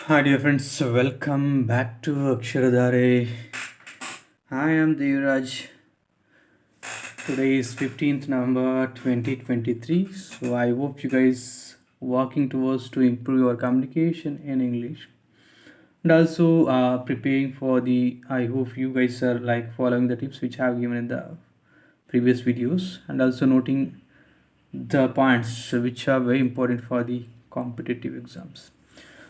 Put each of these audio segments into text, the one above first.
Hi, dear friends. Welcome back to Aksharadhare. I am Devraj. Today is 15th November 2023. So I hope you guys working towards to improve your communication in English and also preparing for the. I hope you guys are like following the tips which I have given in the previous videos and also noting the points which are very important for the competitive exams.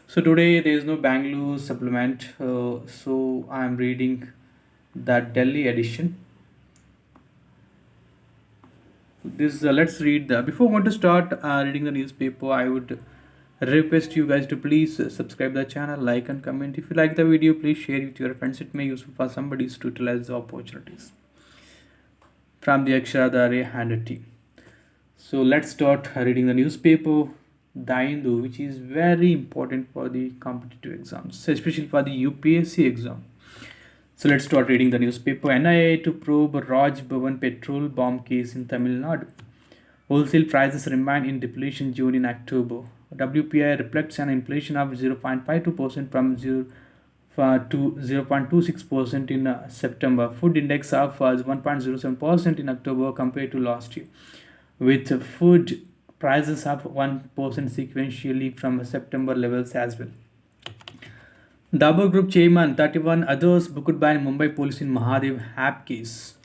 So today there is no Bangalore supplement, so I am reading the Delhi edition. This let's read the. Before going to start reading the newspaper, I would request you guys to please subscribe the channel, like and comment. If you like the video, please share it with your friends. It may be useful for somebody to utilize the opportunities from the Aksharadhare handwriting. So let's start reading the newspaper, The Hindu, which is very important for the competitive exams, especially for the UPSC exam. So let's start reading the newspaper. NIA to probe Raj Bhavan petrol bomb case in Tamil Nadu. Wholesale prices remain in depletion June in October. WPI reflects an inflation of 0.52% from 0 to 0.26% in September. Food index of 1.07% in October compared to last year, with food prices up 1% sequentially from September levels as well. Dabur Group chairman, 31 others booked by Mumbai police in Mahadev Hap case.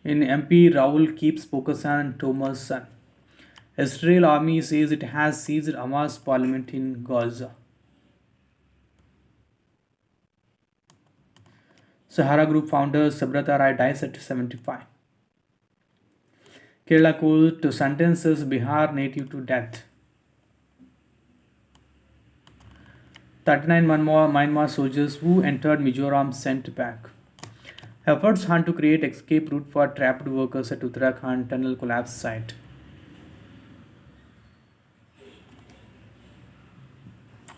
In MP, Rahul keeps focus on Thomas' son. Israel army says it has seized Hamas parliament in Gaza. Sahara Group founder Sabrata Rai dies at 75. Kerala court sentences Bihar native to death. 39 Myanmar soldiers who entered Mizoram sent back. Efforts hunt to create escape route for trapped workers at Uttarakhand tunnel collapse site.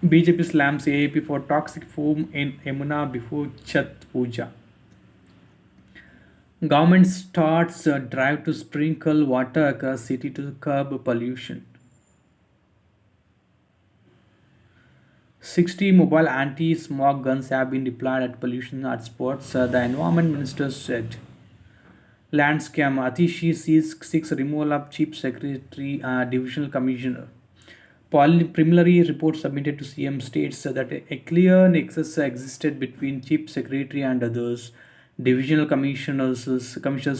BJP slams AAP for toxic foam in Yamuna before Chhat Puja. Government starts a drive to sprinkle water across city to curb pollution. 60 mobile anti-smog guns have been deployed at pollution hotspots, the environment minister said. Land scam, Atishi sees 6 removal of chief secretary, divisional commissioner. Preliminary report submitted to CM states that a clear nexus existed between chief secretary and others. Divisional commissioners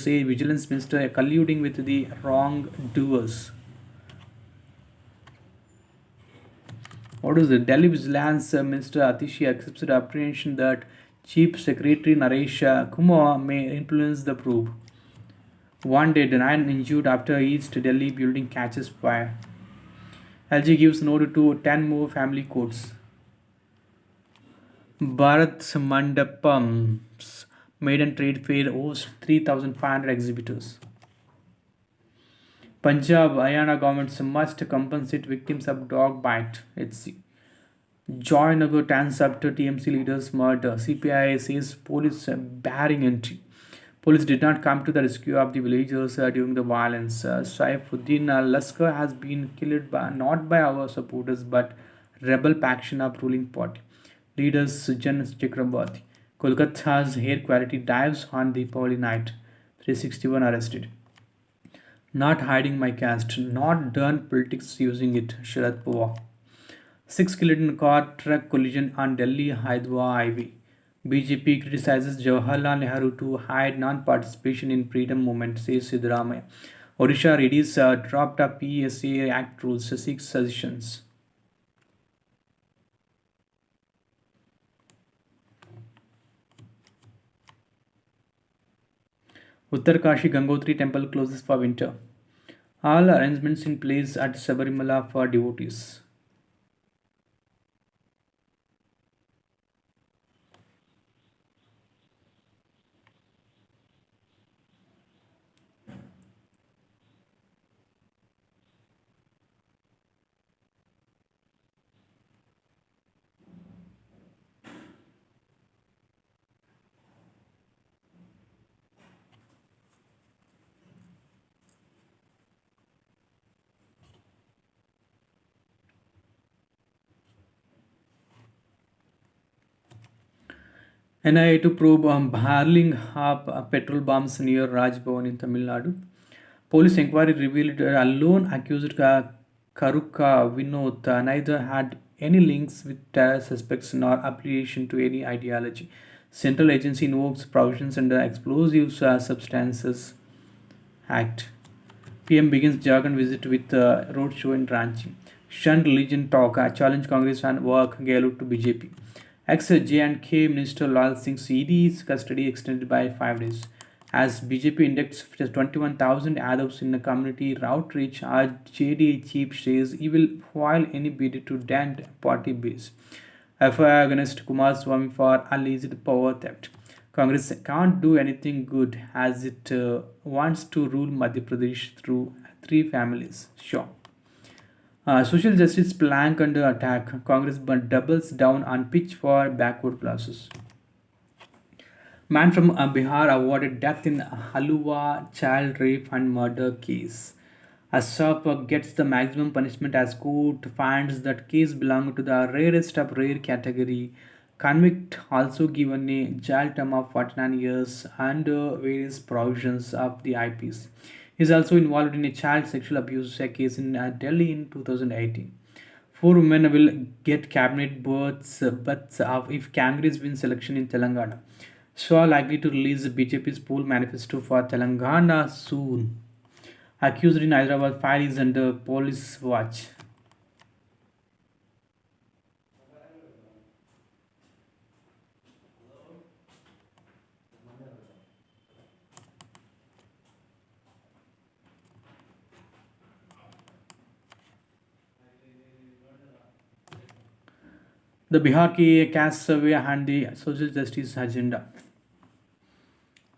say vigilance minister colluding with the wrongdoers. What is it? Delhi Vigilance Minister Atishi accepts the apprehension that Chief Secretary Naresh Kumar may influence the probe. One dead, 9 injured after East Delhi building catches fire. LG gives note to 10 more family courts. Bharat Mandapam's maiden trade fair hosts 3,500 exhibitors. Punjab Haryana governments must compensate victims of dog bite. It's Joynagar turns up to TMC leader's murder. CPI says police barring entry. Police did not come to the rescue of the villagers during the violence. Saifuddin al-Laskar has been killed by, not by our supporters but rebel faction of ruling party. Leaders Sujan Chakrabarti. Kolkata's air quality dives on the Deepavali night. 361 arrested. Not hiding my caste. Not done politics using it. Sharad Pawar. 6 killed in car truck collision on Delhi Haridwar Highway. BJP criticizes Jawaharlal Nehru to hide non-participation in freedom movement, says Siddaramaiah. Odisha Reddy's dropped a PSA Act rules, 6 suggestions. Uttarkashi Gangotri temple closes for winter. All arrangements in place at Sabarimala for devotees. NIA to probe barreling up petrol bombs near Rajbhavan in Tamil Nadu. Police inquiry revealed a lone accused Karuka Vinod neither had any links with terror suspects nor affiliation to any ideology. Central agency invokes provisions under Explosive Substances Act. PM begins Jharkhand visit with roadshow in Ranchi. Shunned religion talk, challenge Congress and work Gehlot to BJP. Ex-J&K Minister Lal Singh's ED's custody extended by 5 days. As BJP indicts 21,000 Yadavs in the community outreach, our JD chief says he will foil any bid to dent party base. FIR against Kumar Swamy for alleged power theft. Congress can't do anything good as it wants to rule Madhya Pradesh through three families. Sure. Social justice plank under attack. Congress but doubles down on pitch for backward classes. Man from Bihar awarded death in Halua child rape and murder case. Asap gets the maximum punishment as court finds that case belonged to the rarest of rare category. Convict also given a jail term of 49 years under various provisions of the IPC. He is also involved in a child sexual abuse case in Delhi in 2018. Four women will get cabinet berths, if Congress wins election in Telangana. Shaw likely to release BJP's poll manifesto for Telangana soon. Accused in Hyderabad fire is under police watch. The Bihar ki caste survey and the social justice agenda.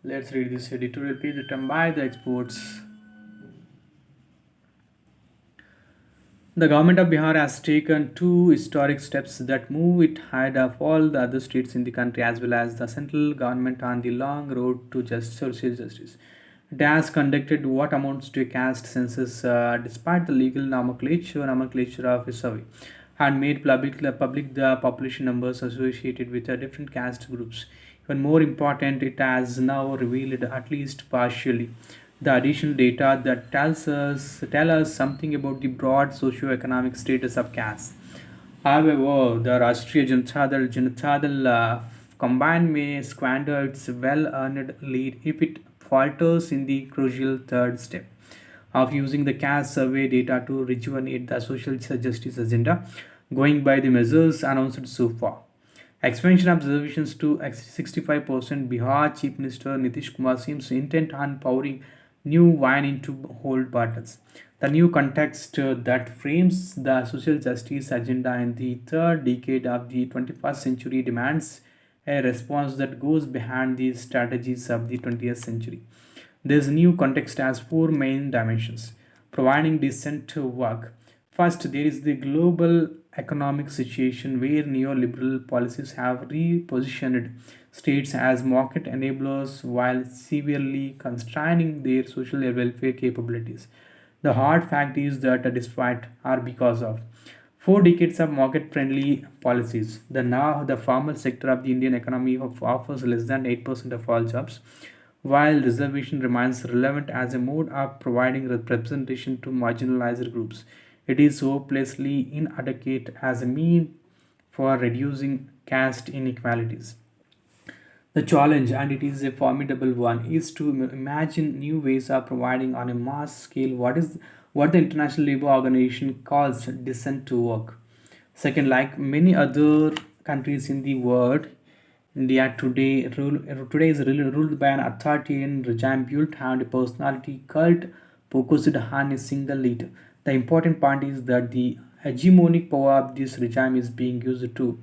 Let's read this editorial page written by the experts. The government of Bihar has taken two historic steps that move it ahead of all the other states in the country as well as the central government on the long road to just social justice. It has conducted what amounts to a caste census despite the legal nomenclature of a survey and made public the population numbers associated with different caste groups. Even more important, it has now revealed, at least partially, the additional data that tell us something about the broad socio-economic status of caste. However, the Rashtriya Janata Dal combined may squander its well-earned lead if it falters in the crucial third step of using the caste survey data to rejuvenate the social justice agenda, going by the measures announced so far. Expansion of reservations to 65%. Bihar Chief Minister Nitish Kumar seems intent on pouring new wine into old bottles. The new context that frames the social justice agenda in the third decade of the 21st century demands a response that goes behind the strategies of the 20th century. This new context has four main dimensions providing decent work. First, there is the global economic situation where neoliberal policies have repositioned states as market enablers while severely constraining their social welfare capabilities. The hard fact is that despite or because of 4 decades of market-friendly policies, the formal sector of the Indian economy offers less than 8% of all jobs, while reservation remains relevant as a mode of providing representation to marginalized groups. It is hopelessly inadequate as a mean for reducing caste inequalities. The challenge, and it is a formidable one, is to imagine new ways of providing on a mass scale what the International Labour Organization calls decent to work. Second, like many other countries in the world, India today is ruled by an authoritarian regime built on a personality cult focused on a single leader. The important point is that the hegemonic power of this regime is being used to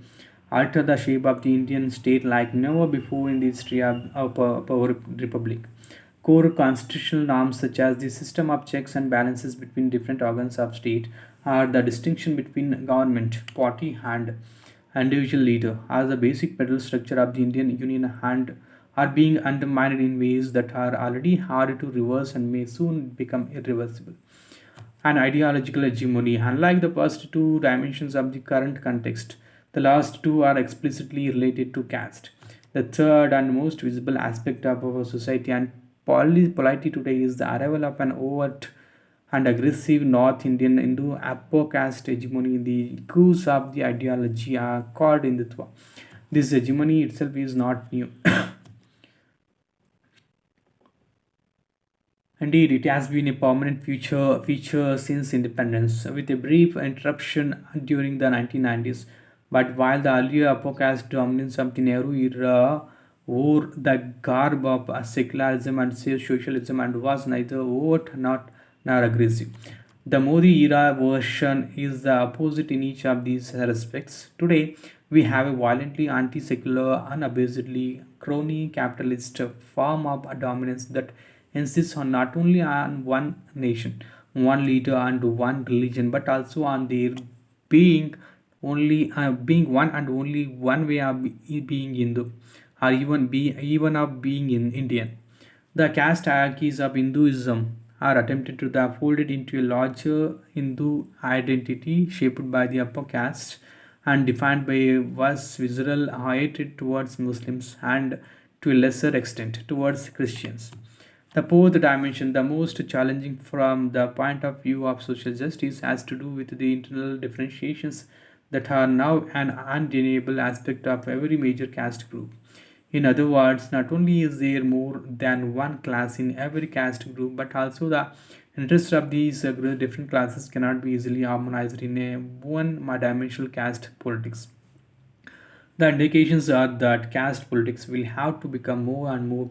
alter the shape of the Indian state like never before in the history of our republic. Core constitutional norms such as the system of checks and balances between different organs of state are the distinction between government, party and individual leader as the basic federal structure of the Indian Union and are being undermined in ways that are already hard to reverse and may soon become irreversible. An ideological hegemony. Unlike the first two dimensions of the current context, the last two are explicitly related to caste. The third and most visible aspect of our society and polity today is the arrival of an overt and aggressive North Indian Indo-Apo caste hegemony. The goose of the ideology are called Hindutva. This hegemony itself is not new. Indeed, it has been a permanent feature since independence, with a brief interruption during the 1990s. But while the earlier Apocast dominance of the Nehru era wore the garb of secularism and socialism and was neither overt nor aggressive, the Modi era version is the opposite in each of these respects. Today, we have a violently anti secular, unabassedly crony capitalist form of dominance that insists on not only on one nation, one leader, and one religion, but also on their being being one and only one way of being Hindu, or even of being in Indian. The caste hierarchies of Hinduism are attempted to be folded into a larger Hindu identity shaped by the upper caste and defined by a visceral hatred towards Muslims and to a lesser extent towards Christians. The fourth dimension, the most challenging from the point of view of social justice, has to do with the internal differentiations that are now an undeniable aspect of every major caste group. In other words, not only is there more than one class in every caste group, but also the interests of these different classes cannot be easily harmonized in a one-dimensional caste politics. The indications are that caste politics will have to become more and more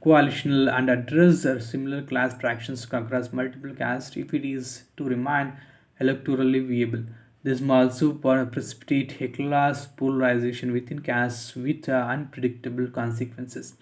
coalitional and address similar class fractions across multiple castes if it is to remain electorally viable. This may also precipitate a class polarization within castes with unpredictable consequences.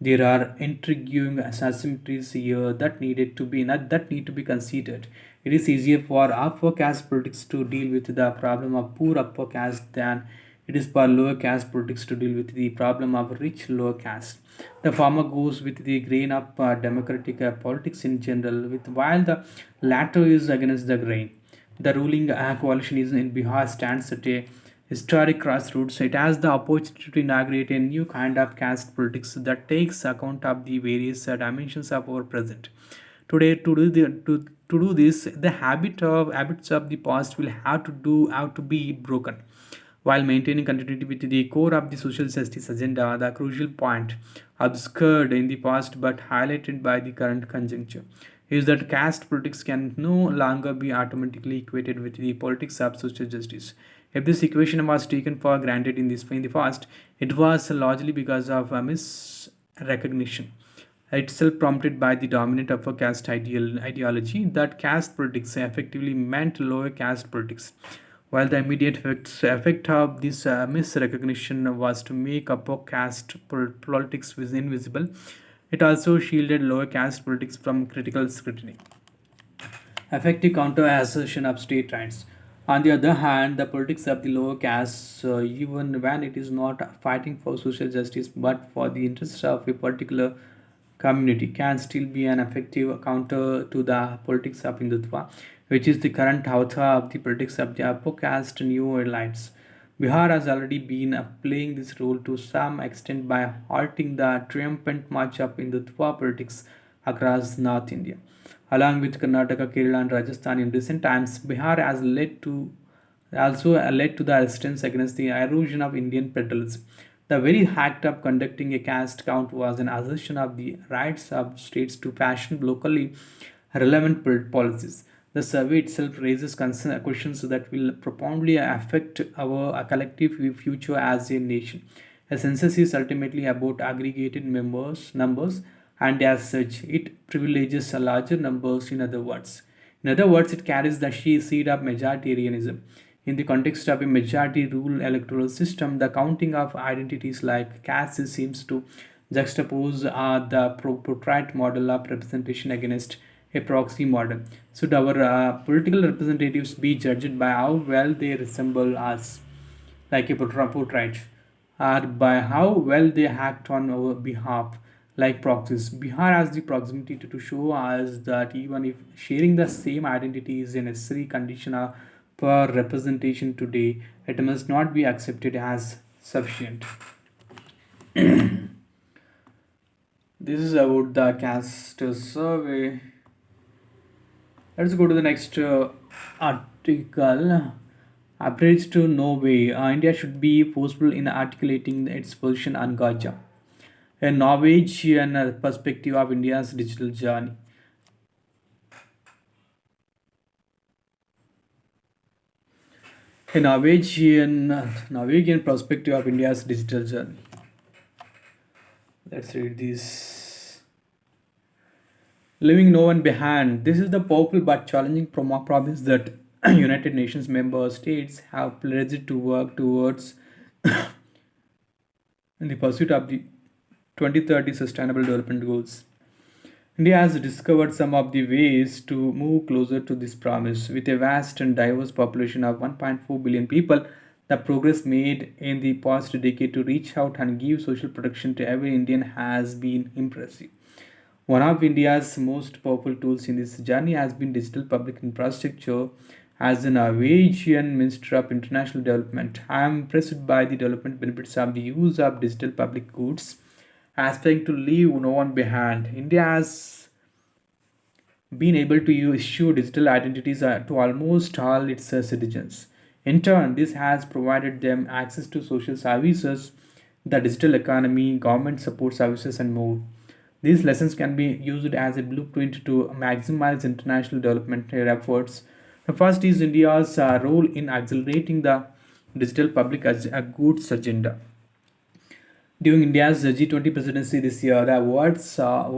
There are intriguing asymmetries here that need to be considered. It is easier for upper caste politics to deal with the problem of poor upper caste than it is for lower caste politics to deal with the problem of rich lower caste. The former goes with the grain of democratic politics in general, while the latter is against the grain. The ruling coalition is in Bihar stands at a historic crossroads. It has the opportunity to inaugurate a new kind of caste politics that takes account of the various dimensions of our present. Today, to do this, the habits of the past will have to be broken while maintaining continuity with the core of the social justice agenda, the crucial point, obscured in the past but highlighted by the current conjuncture, is that caste politics can no longer be automatically equated with the politics of social justice. If this equation was taken for granted in the past, it was largely because of a misrecognition itself prompted by the dominant upper caste ideology that caste politics effectively meant lower caste politics. While the immediate effect of this misrecognition was to make upper caste politics invisible, it also shielded lower caste politics from critical scrutiny. Effective counter-assertion of state rights. On the other hand, the politics of the lower castes, even when it is not fighting for social justice but for the interests of a particular community, can still be an effective counter to the politics of Hindutva, which is the current avatar of the politics of the upper caste new elites. Bihar has already been playing this role to some extent by halting the triumphant march of Hindutva politics across North India. Along with Karnataka, Kerala, and Rajasthan in recent times, Bihar has led to the resistance against the erosion of Indian federalism. The very act of conducting a caste count was an assertion of the rights of states to fashion locally relevant policies. The survey itself raises questions that will profoundly affect our collective future as a nation. A census is ultimately about aggregated numbers, and as such, it privileges a larger numbers. In other words, it carries the seed of majoritarianism. In the context of a majority rule electoral system, the counting of identities like castes seems to juxtapose the portrait model of representation against a proxy model. Should our political representatives be judged by how well they resemble us, like a portrait, or by how well they act on our behalf, like proxies? Bihar has the proximity to show us that even if sharing the same identity is a necessary condition for representation today, it must not be accepted as sufficient. This is about the caste survey. Let's go to the next article. Approach to Norway. India should be forceful in articulating its position on Gaza. A Norwegian perspective of India's digital journey. A Norwegian perspective of India's digital journey. Let's read this. Leaving no one behind. This is the powerful but challenging promise that United Nations member states have pledged to work towards in the pursuit of the 2030 Sustainable Development Goals. India has discovered some of the ways to move closer to this promise. With a vast and diverse population of 1.4 billion people, the progress made in the past decade to reach out and give social protection to every Indian has been impressive. One of India's most powerful tools in this journey has been digital public infrastructure. As an Norwegian Minister of International Development, I am impressed by the development benefits of the use of digital public goods, aspiring to leave no one behind. India has been able to issue digital identities to almost all its citizens. In turn, this has provided them access to social services, the digital economy, government support services, and more. These lessons can be used as a blueprint to maximize international development efforts. The first is India's role in accelerating the digital public as a goods agenda. During India's G20 presidency this year, the world saw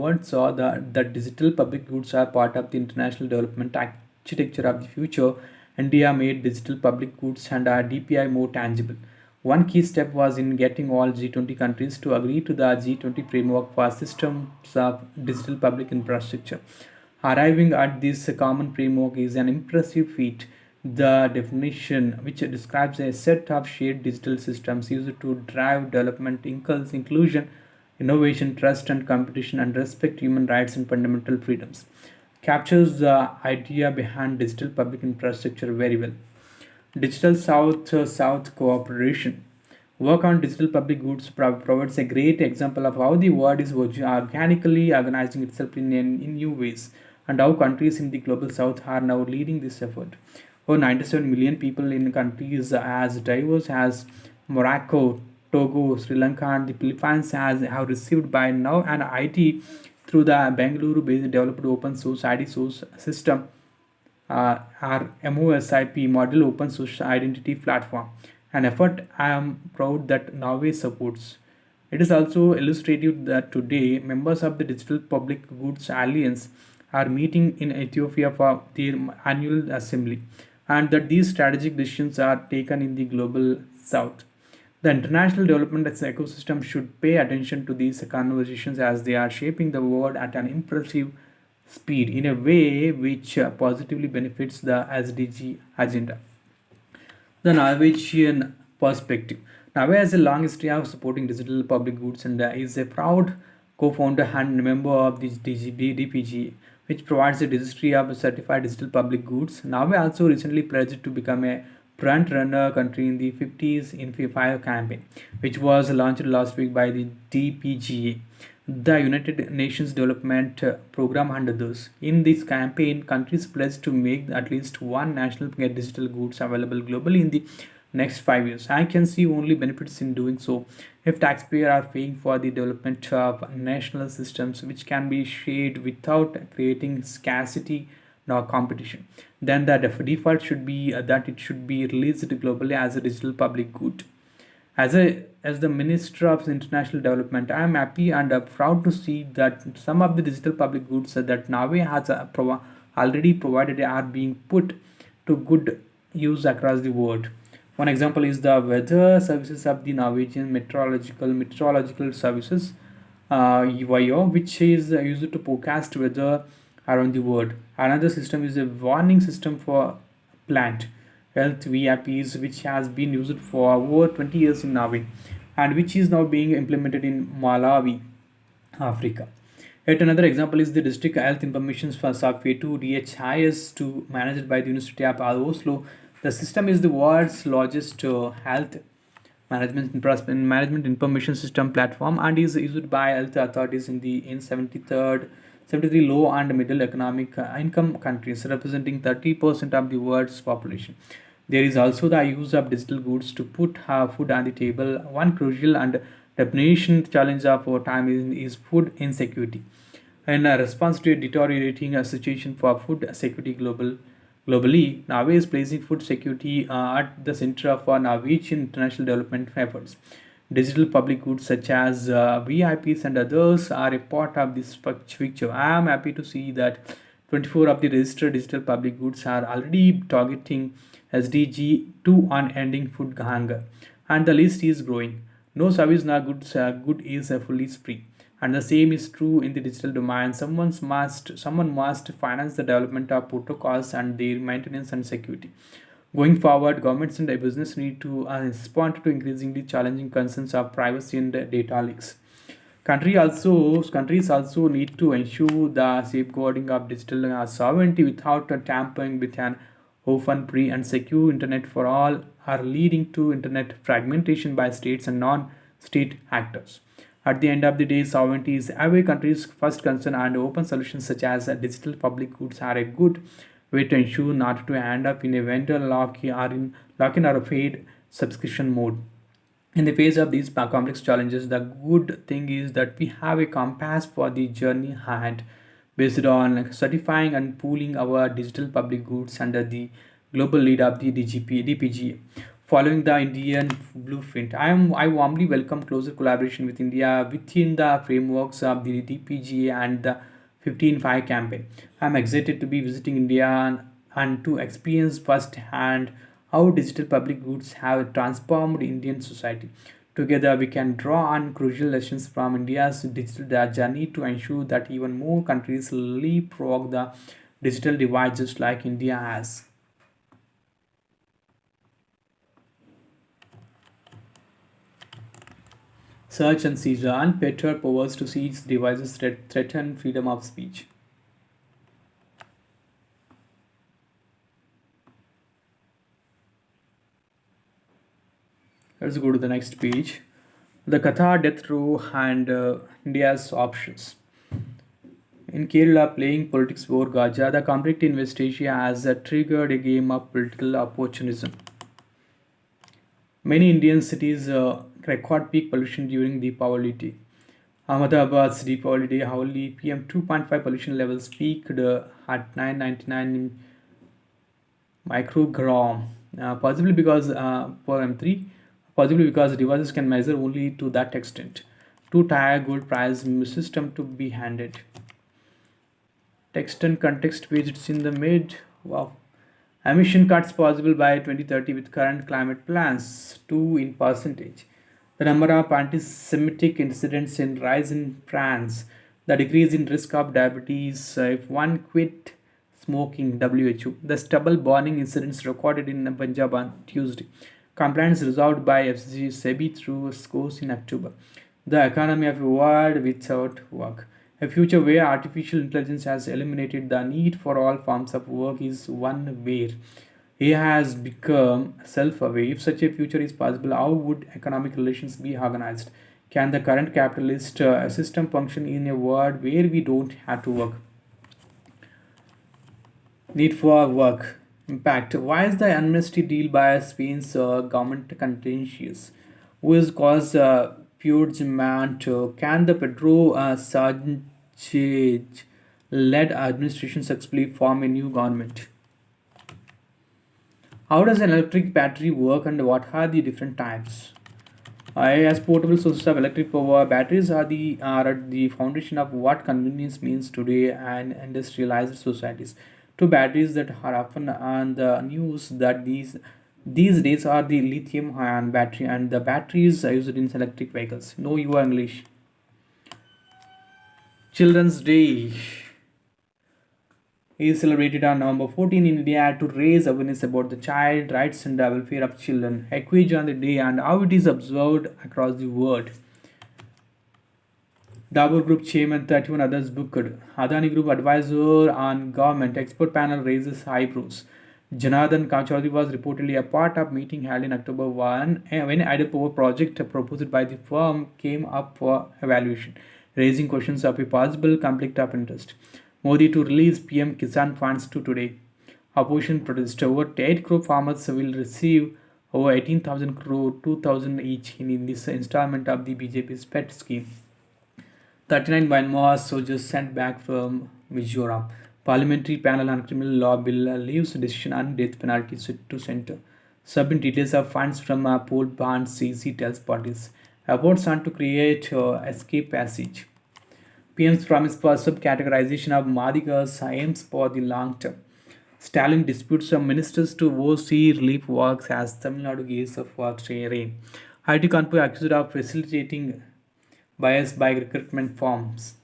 that digital public goods are part of the international development architecture of the future. India made digital public goods and DPI more tangible. One key step was in getting all G20 countries to agree to the G20 framework for systems of digital public infrastructure. Arriving at this common framework is an impressive feat. The definition, which describes a set of shared digital systems used to drive development, inclusion, innovation, trust, and competition, and respect human rights and fundamental freedoms, captures the idea behind digital public infrastructure very well. Digital South cooperation. Work on digital public goods provides a great example of how the world is organically organizing itself in new ways, and how countries in the global south are now leading this effort. Over 97 million people in countries as diverse as Morocco, Togo, Sri Lanka, and the Philippines have received by now an IT through the Bangalore based developed open source ID source system, our MOSIP model open source identity platform, an effort I am proud that Norway supports. It is also illustrative that today members of the Digital Public Goods Alliance are meeting in Ethiopia for their annual assembly, and that these strategic decisions are taken in the global south. The international development ecosystem should pay attention to these conversations as they are shaping the world at an impressive speed in a way which positively benefits the SDG agenda. The Norwegian perspective. Norway has a long history of supporting digital public goods and is a proud co-founder and member of this DPG, which provides a registry of certified digital public goods. Norway also recently pledged to become a front runner country in the 50s in 5 campaign, which was launched last week by the DPGA, the United Nations Development Program, and others. In this campaign, countries pledged to make at least one national digital goods available globally in the next 5 years. I can see only benefits in doing so if taxpayers are paying for the development of national systems which can be shared without creating scarcity nor competition. Then the default should be that it should be released globally as a digital public good. As the Minister of International Development, I am happy and proud to see that some of the digital public goods that Norway has already provided are being put to good use across the world. One example is the weather services of the Norwegian Meteorological Services, UIO, which is used to forecast weather around the world. Another system is a warning system for plant health VIPs, which has been used for over 20 years in Norway and which is now being implemented in Malawi, Africa. Yet another example is the District Health Information for Software 2 DHIS2 managed by the University of Oslo. The system is the world's largest health management information system platform, and is used by health authorities in 73 low and middle economic income countries, representing 30% of the world's population. There is also the use of digital goods to put food on the table. One crucial and definition challenge of our time is food insecurity. In response to a deteriorating situation for food security globally, Norway is placing food security at the center of our Norwegian international development efforts. Digital public goods such as VIPs and others are a part of this picture. I am happy to see that 24 of the registered digital public goods are already targeting SDG 2 on ending food hunger, and the list is growing. No service nor good is fully free, and the same is true in the digital domain. Someone must finance the development of protocols and their maintenance and security. Going forward, governments and business need to respond to increasingly challenging concerns of privacy and data leaks. Countries also need to ensure the safeguarding of digital sovereignty without tampering with an open, free, and secure internet for all are leading to internet fragmentation by states and non-state actors. At the end of the day, sovereignty is every country's first concern, and open solutions such as digital public goods are a good way to ensure not to end up in a vendor lock-in or a paid subscription mode. In the face of these complex challenges, the good thing is that we have a compass for the journey ahead, based on certifying and pooling our digital public goods under the global lead of the DPGA. Following the Indian blueprint, I warmly welcome closer collaboration with India within the frameworks of the DPGA and the 15/5 campaign. I am excited to be visiting India and to experience firsthand how digital public goods have transformed Indian society. Together, we can draw on crucial lessons from India's digital journey to ensure that even more countries leapfrog the digital divide just like India has. Search and seizure unfettered powers to seize devices threaten freedom of speech. Let's go to the next page. The Qatar death row and India's options. In Kerala, playing politics for Gaza, the conflict in West Asia has triggered a game of political opportunism. Many Indian cities record peak pollution during Deepavali day. Ahmedabad's Deepavali day, hourly PM 2.5 pollution levels peaked at 999 microgram, possibly because per M3, possibly because devices can measure only to that extent. Too tired gold price system to be handed. Text and context page, it's in the mid. Wow. Emission cuts possible by 2030 with current climate plans. 2 in percentage. The number of anti-Semitic incidents in rise in France. The decrease in risk of diabetes if one quit smoking. WHO. The stubble burning incidents recorded in Punjab on Tuesday. Complaints resolved by FCC SEBI through scores in October. The economy of a world without work. A future where artificial intelligence has eliminated the need for all forms of work is one where AI has become self aware. If such a future is possible, how would economic relations be organized? Can the current capitalist system function in a world where we don't have to work? Need for work. Impact. Why is the amnesty deal by Spain's government contentious? Who is caused purgement? Can the Pedro Sanchez led administration successfully form a new government? How does an electric battery work and what are the different types? As portable sources of electric power, batteries are at the foundation of what convenience means today and industrialized societies. Two batteries that are often on the news that these days are the lithium-ion battery and the batteries are used in electric vehicles. Know your English. Children's Day is celebrated on November 14 in India to raise awareness about the child rights and the welfare of children. Equage on the day and how it is observed across the world. Dabur Group chairman 31 others booked. Adani Group advisor on government expert panel raises eyebrows. Janardhan Chaudhary was reportedly a part of meeting held in October 1 when idle power project proposed by the firm came up for evaluation, raising questions of a possible conflict of interest. Modi to release PM Kisan funds to today. Opposition protest over 8 crore farmers will receive over 18,000 crore 2,000 each in this installment of the BJP's pet scheme. 39 Myanmar soldiers sent back from Mizoram. Parliamentary panel on criminal law bill leaves decision on death penalty to center. Submit details of funds from pool bonds, CC tells parties. Efforts on to create escape passage. PM's promise for subcategorization of Madhikas aims for the long term. Stalin disputes some ministers to oversee relief works as Tamil Nadu gears for rain. IT Kanpur accused of facilitating bias by recruitment forms.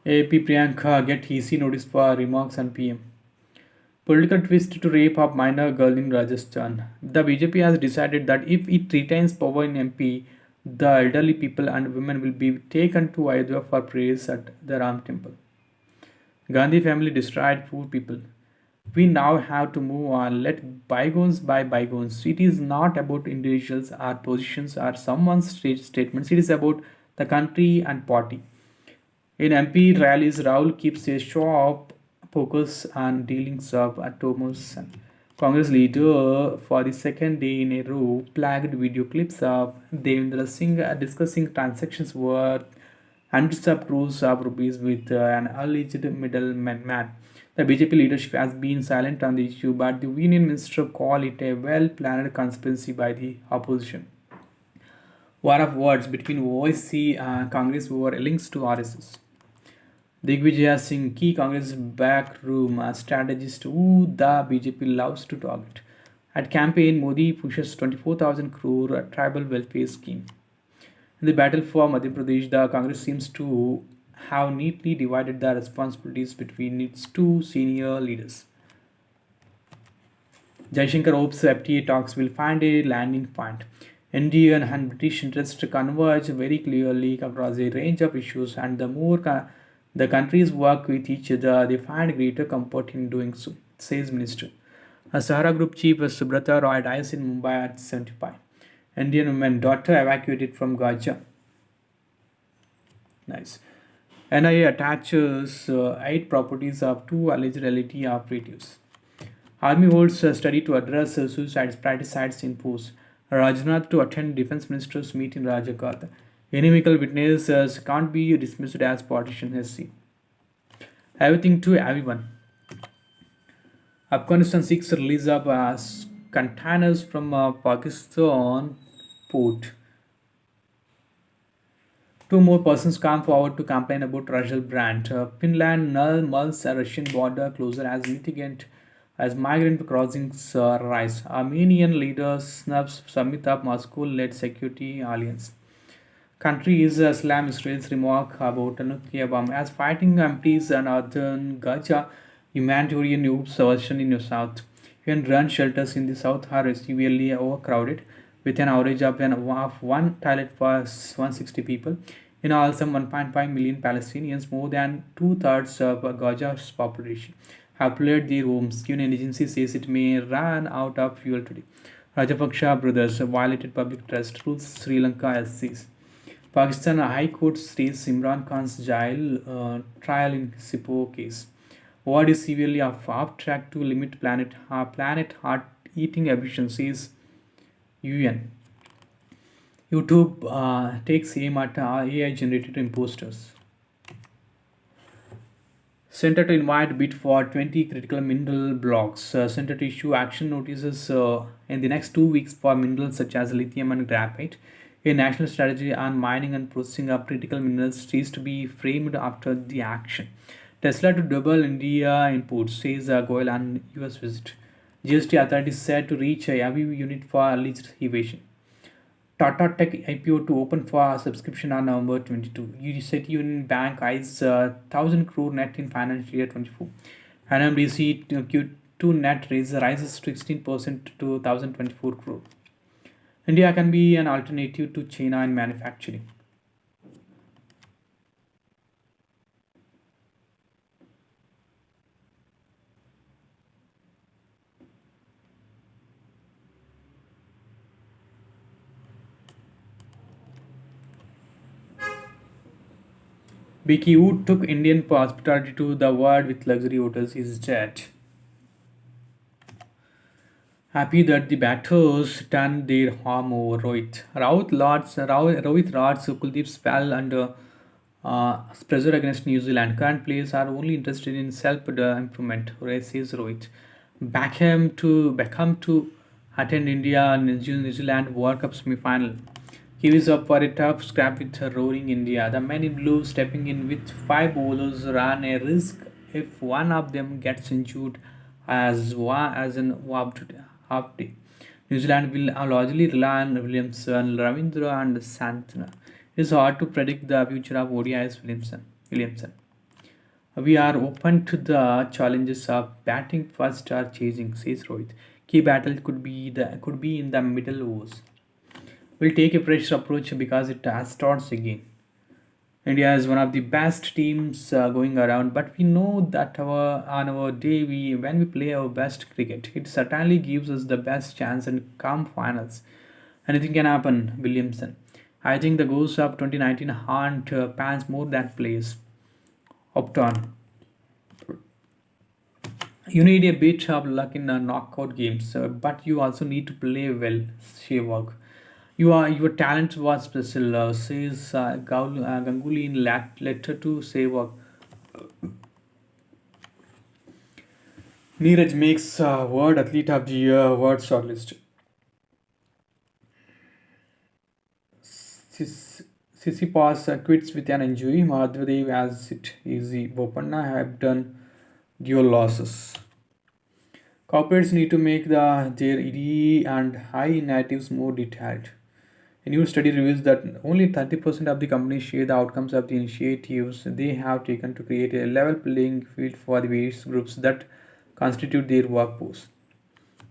AP Priyanka get EC notice for remarks on PM. Political twist to rape of minor girl in Rajasthan. The BJP has decided that if it retains power in MP, the elderly people and women will be taken to Ayodhya for prayers at the Ram temple. Gandhi family destroyed poor people. We now have to move on. Let bygones by bygones. It is not about individuals or positions or someone's statements. It is about the country and party. In MP rallies, Rahul keeps a sharp focus on dealings of atoms. Congress leader for the second day in a row flagged video clips of Devendra Singh discussing transactions worth hundreds of crores of rupees with an alleged middleman. The BJP leadership has been silent on the issue, but the union minister called it a well-planned conspiracy by the opposition. War of words between OIC and Congress over links to RSS. Digvijaya Singh, key Congress backroom strategist who the BJP loves to target. At campaign, Modi pushes 24,000 crore tribal welfare scheme. In the battle for Madhya Pradesh, the Congress seems to have neatly divided the responsibilities between its two senior leaders. Jaishankar hopes FTA talks will find a landing point. Indian and British interests converge very clearly across a range of issues, and the more the countries work with each other, they find greater comfort in doing so, says Minister. A Sahara Group chief Subrata Roy dies in Mumbai at 75. Indian woman daughter evacuated from Gaza. Nice. NIA attaches 8 properties of two alleged LET operatives. Army holds a study to address suicides, praticides in post. Rajnath to attend Defense Minister's meet in Rajakarta. Inimical witnesses can't be dismissed as partition SC. Everything to everyone. Afghanistan seeks release of containers from Pakistan port. Two more persons come forward to complain about Russian brand. Finland mulls a Russian border closure as mitigant as migrant crossings rise. Armenian leader snubs summit of Moscow-led security alliance. Country is Islam Israel's remark about nuclear bomb as fighting empties and northern Gaza, humanitarian troops version in the south. Even run shelters in the south are severely overcrowded, with an average of one toilet for 160 people. In all, some 1.5 million Palestinians, more than two-thirds of Gaza's population, have fled their homes. UN agency says it may run out of fuel today. Rajapaksa brothers violated public trust rules, Sri Lanka SCs. Pakistan High Court stays Imran Khan's jail trial in Sipho case. World is severely off track to limit planet heart eating efficiencies. UN. YouTube takes aim at AI generated imposters. Center to invite bid for 20 critical mineral blocks. Center to issue action notices in the next 2 weeks for minerals such as lithium and graphite. A national strategy on mining and processing of critical minerals is to be framed after the action. Tesla to double India imports, says Goyal on US visit. GST authorities said to reach a heavy unit for alleged evasion. Tata Tech IPO to open for subscription on November 22. City Union Bank eyes 1000 crore net in financial year 24. NMDC Q2 net rises 16% to 1024 crore. India can be an alternative to China in manufacturing. BK Wood took Indian hospitality to the world with luxury hotels. Is dead. Happy that the batters done their harm over Rohit. Rohit Raj Kuldeep spell under pressure against New Zealand. Current players are only interested in self-improvement, says Rohit. Beckham to attend India and New Zealand World Cup semi-final. Kiwis up for a tough scrap with roaring India. The men in blue stepping in with five bowlers ran a risk if one of them gets injured as an half day. New Zealand will largely rely on Williamson, Ravindra, and Santana. It is hard to predict the future of ODI's Williamson. We are open to the challenges of batting first or chasing, says Rohit. Key battle could be in the middle overs. We'll take a fresh approach because it starts again. India is one of the best teams going around, but we know that on our day when we play our best cricket, it certainly gives us the best chance and calm finals. Anything can happen, Williamson. I think the goals of 2019 haunt fans more than plays. Upton. You need a bit of luck in knockout games, but you also need to play well, Sehwag. Your talent was special, says Ganguly in letter to Sehwag. Neeraj makes World Athlete of the Year World shortlist. Sissipas quits with an injury. Madhvadev as it easy. Bopanna have done dual losses. Corporates need to make their EDE and high natives more detailed. A new study reveals that only 30% of the companies share the outcomes of the initiatives they have taken to create a level playing field for the various groups that constitute their workforce.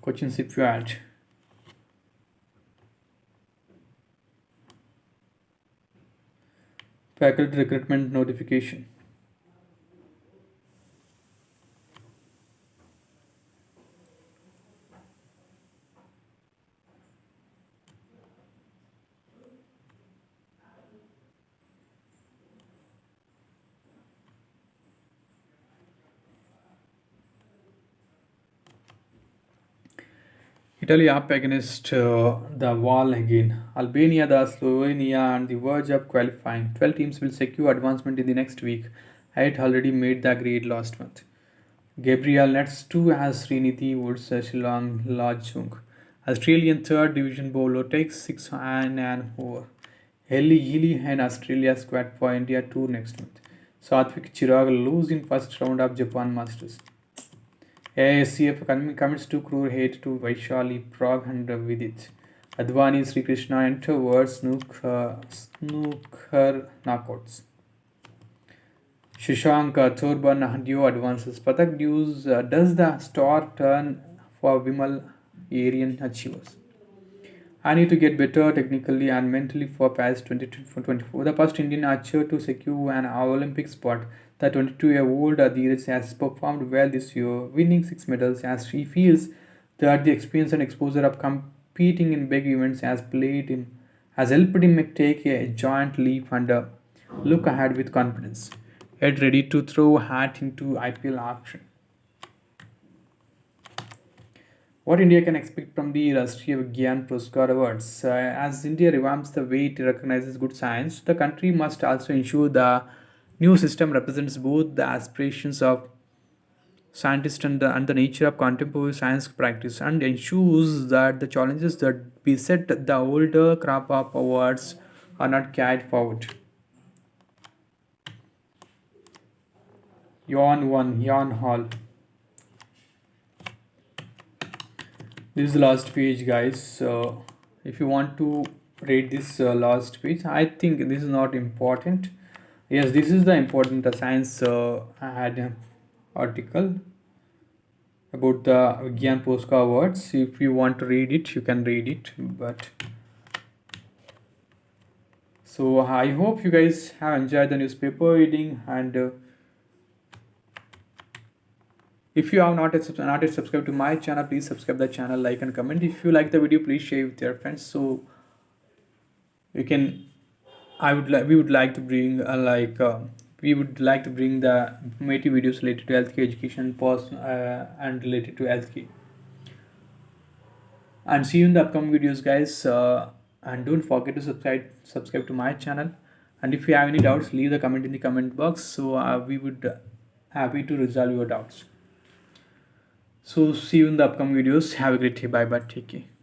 Cochin Shipyard. Faculty recruitment notification. Italy up against the wall again. Albania, the Slovenia, and the verge of qualifying. 12 teams will secure advancement in the next week. 8 already made the grade last month. Gabriel nets 2 as Srinidhi Woods Shillong Lajung. Australian third division bowler takes 6 and over. Healy and Australia squad for India 2 next month. Satvik Chirag lose in first round of Japan Masters. AICF commits 2 crore hate to Vaishali, Prague and Vidit. Advani Sri Krishna enter world snooker knockouts. Shashank Thorban duo advances. Patak does the star turn for Vimal Aryan achievers. I need to get better technically and mentally for Paris 2024. The first Indian archer to secure an Olympic spot. The 22-year-old Dheeraj has performed well this year, winning 6 medals as he feels that the experience and exposure of competing in big events has helped him take a giant leap and look ahead with confidence. Yet ready to throw hat into IPL action. What India can expect from the Rashtriya Vigyan Puruskar Awards? As India revamps the way it recognizes good science, the country must also ensure the new system represents both the aspirations of scientists and the nature of contemporary science practice and ensures that the challenges that beset the older crop of awards are not carried forward. Yawn 1, Yawn Hall. This is the last page, guys. So, if you want to read this last page. I think this is not important. Yes, this is the important science ad article about the Gyan Posca awards. If you want to read it, you can read it. But so I hope you guys have enjoyed the newspaper reading, and if you have not yet subscribed to my channel, please subscribe the channel, like and comment. If you like the video, please share with your friends. So you can I would like we would like to bring we would like to bring the informative videos related to healthcare education, pause and related to healthcare. And see you in the upcoming videos, guys. And don't forget to subscribe to my channel. And if you have any doubts, leave the comment in the comment box. So we would happy to resolve your doubts. So see you in the upcoming videos. Have a great day. Bye bye. Take care.